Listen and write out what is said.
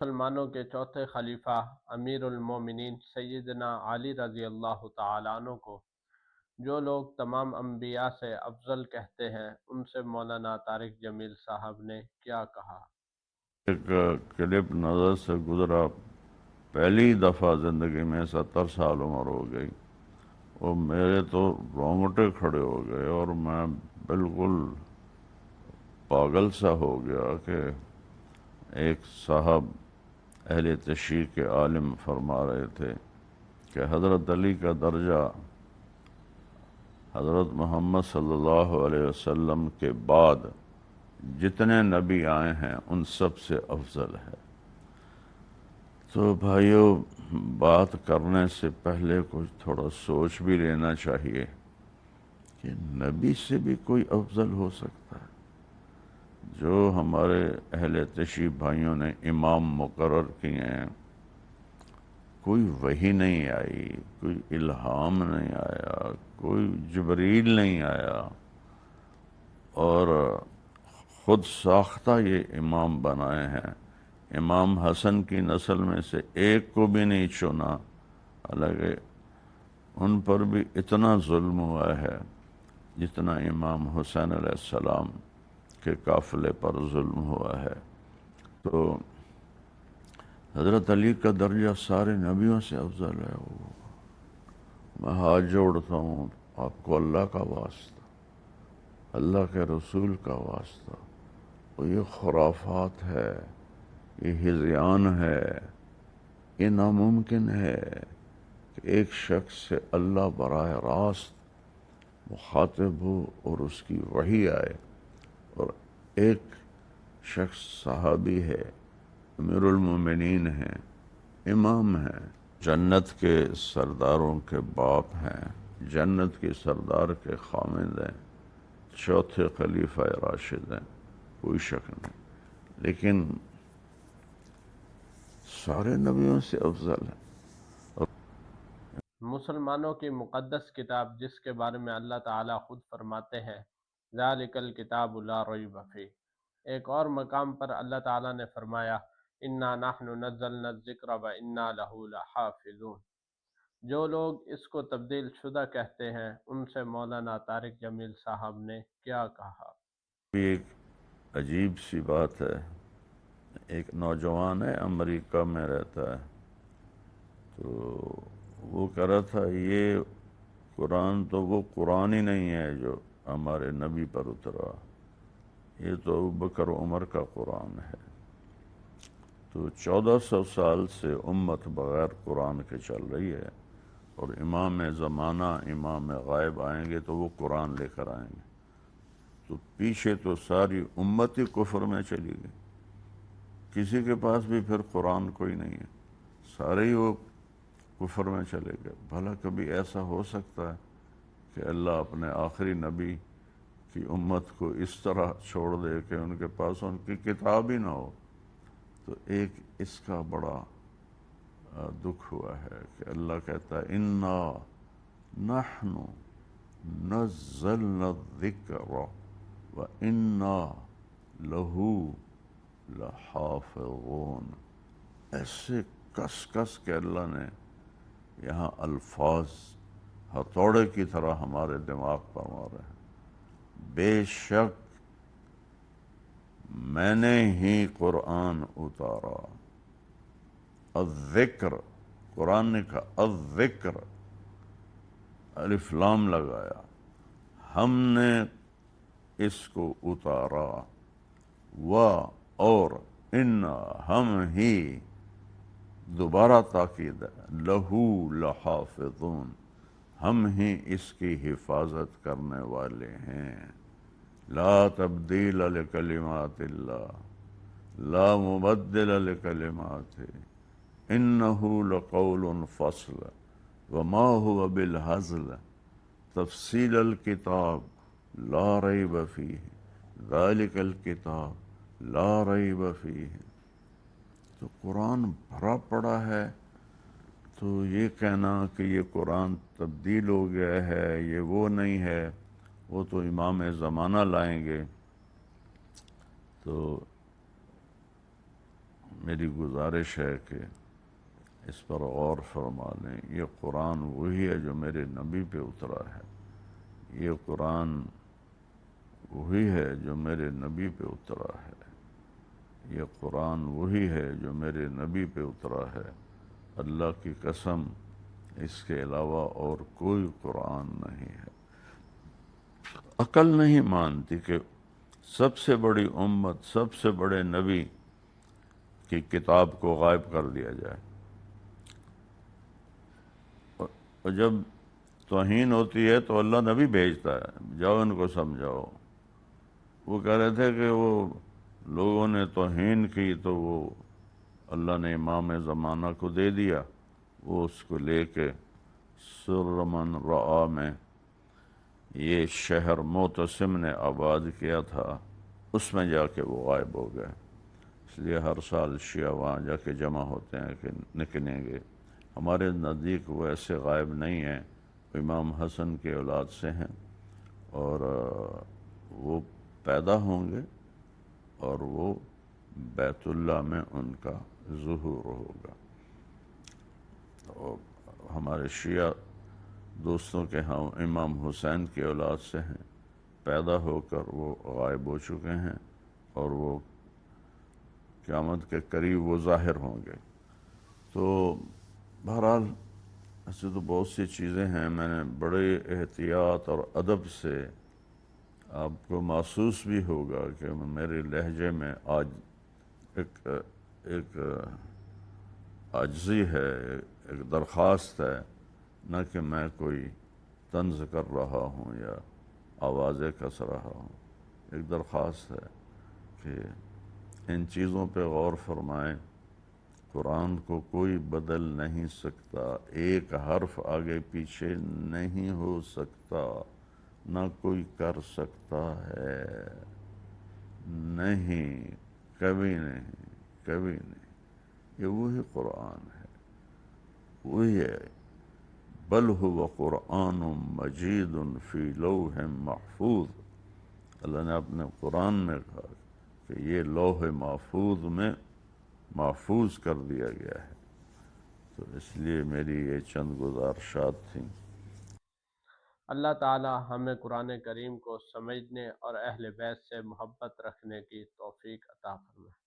مسلمانوں کے چوتھے خلیفہ امیر المومنین سیدنا علی رضی اللہ تعالیٰ عنہ کو جو لوگ تمام انبیاء سے افضل کہتے ہیں، ان سے مولانا طارق جمیل صاحب نے کیا کہا؟ ایک کلپ نظر سے گزرا، پہلی دفعہ زندگی میں 70 سال عمر ہو گئی اور میرے تو رونگٹے کھڑے ہو گئے اور میں بالکل پاگل سا ہو گیا کہ ایک صاحب اہل تشیع کے عالم فرما رہے تھے کہ حضرت علی کا درجہ حضرت محمد صلی اللہ علیہ وسلم کے بعد جتنے نبی آئے ہیں ان سب سے افضل ہے۔ تو بھائیو، بات کرنے سے پہلے کچھ تھوڑا سوچ بھی لینا چاہیے کہ نبی سے بھی کوئی افضل ہو سکتا ہے؟ جو ہمارے اہل تشیع بھائیوں نے امام مقرر کیے ہیں، کوئی وحی نہیں آئی، کوئی الہام نہیں آیا، کوئی جبریل نہیں آیا، اور خود ساختہ یہ امام بنائے ہیں۔ امام حسن کی نسل میں سے ایک کو بھی نہیں چنا، حالانکہ ان پر بھی اتنا ظلم ہوا ہے جتنا امام حسین علیہ السلام کے قافلے پر ظلم ہوا ہے۔ تو حضرت علی کا درجہ سارے نبیوں سے افضل ہے۔ میں ہاتھ جوڑتا ہوں آپ کو اللہ کا واسطہ، اللہ کے رسول کا واسطہ، اور یہ خرافات ہے، یہ ہذیان ہے، یہ ناممکن ہے کہ ایک شخص سے اللہ براہ راست مخاطب ہو اور اس کی وحی آئے، اور ایک شخص صحابی ہے، امیر المومنین ہیں، امام ہیں، جنت کے سرداروں کے باپ ہیں، جنت کے سردار کے خامند ہیں، چوتھے خلیفہ راشد ہیں، کوئی شک نہیں، لیکن سارے نبیوں سے افضل ہے۔ مسلمانوں کی مقدس کتاب جس کے بارے میں اللہ تعالیٰ خود فرماتے ہیں ذالک الکتاب لا ریب فیہ، ایک اور مقام پر اللہ تعالیٰ نے فرمایا انا نحن نزلنا الذکر وانا لہ لحافظون۔ جو لوگ اس کو تبدیل شدہ کہتے ہیں، ان سے مولانا طارق جمیل صاحب نے کیا کہا؟ ایک عجیب سی بات ہے، ایک نوجوان ہے، امریکہ میں رہتا ہے، تو وہ کہہ رہا تھا یہ قرآن تو وہ قرآن ہی نہیں ہے جو ہمارے نبی پر اترا، یہ تو ابوبکر و عمر کا قرآن ہے۔ تو 1400 سال سے امت بغیر قرآن کے چل رہی ہے، اور امام زمانہ، امام غائب آئیں گے تو وہ قرآن لے کر آئیں گے، تو پیچھے تو ساری امت ہی کفر میں چلی گئی، کسی کے پاس بھی پھر قرآن کوئی نہیں ہے، سارے ہی وہ کفر میں چلے گئے۔ بھلا کبھی ایسا ہو سکتا ہے کہ اللہ اپنے آخری نبی کی امت کو اس طرح چھوڑ دے کہ ان کے پاس ان کی کتاب ہی نہ ہو؟ تو ایک اس کا بڑا دکھ ہوا ہے کہ اللہ کہتا ہے انا نحن نزلنا الذکر وانا لہ لحافظون۔ ایسے کس کس کے اللہ نے یہاں الفاظ ہتھوڑے کی طرح ہمارے دماغ پر مارے ہیں۔ بے شک میں نے ہی قرآن اتارا، الذکر، قرآن نے کہا الذکر، الف لام لگایا، ہم نے اس کو اتارا، اور انا ہم ہی، دوبارہ تاکید ہے، لہو لحافظون، ہم ہی اس کی حفاظت کرنے والے ہیں۔ لا تبدیل لکلمات اللہ، لا مبدل لکلماتہ، انہ لقول فصل وما هو بالہزل، تفصیل الکتاب لا ریب فیہ، ذالک الکتاب لا ریب فیہ۔ تو قرآن بھرا پڑا ہے، تو یہ کہنا کہ یہ قرآن تبدیل ہو گیا ہے، یہ وہ نہیں ہے، وہ تو امام زمانہ لائیں گے، تو میری گزارش ہے کہ اس پر غور فرما لیں۔ یہ قرآن وہی ہے جو میرے نبی پہ اترا ہے، یہ قرآن وہی ہے جو میرے نبی پہ اترا ہے، یہ قرآن وہی ہے جو میرے نبی پہ اترا ہے۔ اللہ کی قسم، اس کے علاوہ اور کوئی قرآن نہیں ہے۔ عقل نہیں مانتی کہ سب سے بڑی امت، سب سے بڑے نبی کی کتاب کو غائب کر دیا جائے۔ اور جب توہین ہوتی ہے تو اللہ نبی بھیجتا ہے، جاؤ ان کو سمجھاؤ۔ وہ کہہ رہے تھے کہ وہ لوگوں نے توہین کی تو وہ اللہ نے امام زمانہ کو دے دیا، وہ اس کو لے کے سرمن رعا میں، یہ شہر معتصم نے آباد کیا تھا، اس میں جا کے وہ غائب ہو گئے۔ اس لیے ہر سال شیعہ وہاں جا کے جمع ہوتے ہیں کہ نکلیں گے۔ ہمارے نزدیک وہ ایسے غائب نہیں ہیں، امام حسن کے اولاد سے ہیں، اور وہ پیدا ہوں گے اور وہ بیت اللہ میں ان کا ظہور ہوگا۔ اور ہمارے شیعہ دوستوں کے ہاں امام حسین کے اولاد سے ہیں، پیدا ہو کر وہ غائب ہو چکے ہیں، اور وہ قیامت کے قریب وہ ظاہر ہوں گے۔ تو بہرحال ایسے تو بہت سی چیزیں ہیں، میں نے بڑے احتیاط اور ادب سے، آپ کو محسوس بھی ہوگا کہ میرے لہجے میں آج ایک عاجزی ہے، ایک درخواست ہے، نہ کہ میں کوئی طنز کر رہا ہوں یا آوازیں کس رہا ہوں۔ ایک درخواست ہے کہ ان چیزوں پہ غور فرمائیں۔ قرآن کو کوئی بدل نہیں سکتا، ایک حرف آگے پیچھے نہیں ہو سکتا، نہ کوئی کر سکتا ہے، نہیں، کبھی نہیں، کبھی نہیں۔ یہ وہی قرآن ہے، وہی ہے۔ بل هو قرآن مجید فی لوح محفوظ، اللہ نے اپنے قرآن میں کہا کہ یہ لوح محفوظ میں محفوظ کر دیا گیا ہے۔ تو اس لیے میری یہ چند گزارشات تھیں۔ اللہ تعالی ہمیں قرآن کریم کو سمجھنے اور اہل بیت سے محبت رکھنے کی توفیق عطا فرمائے۔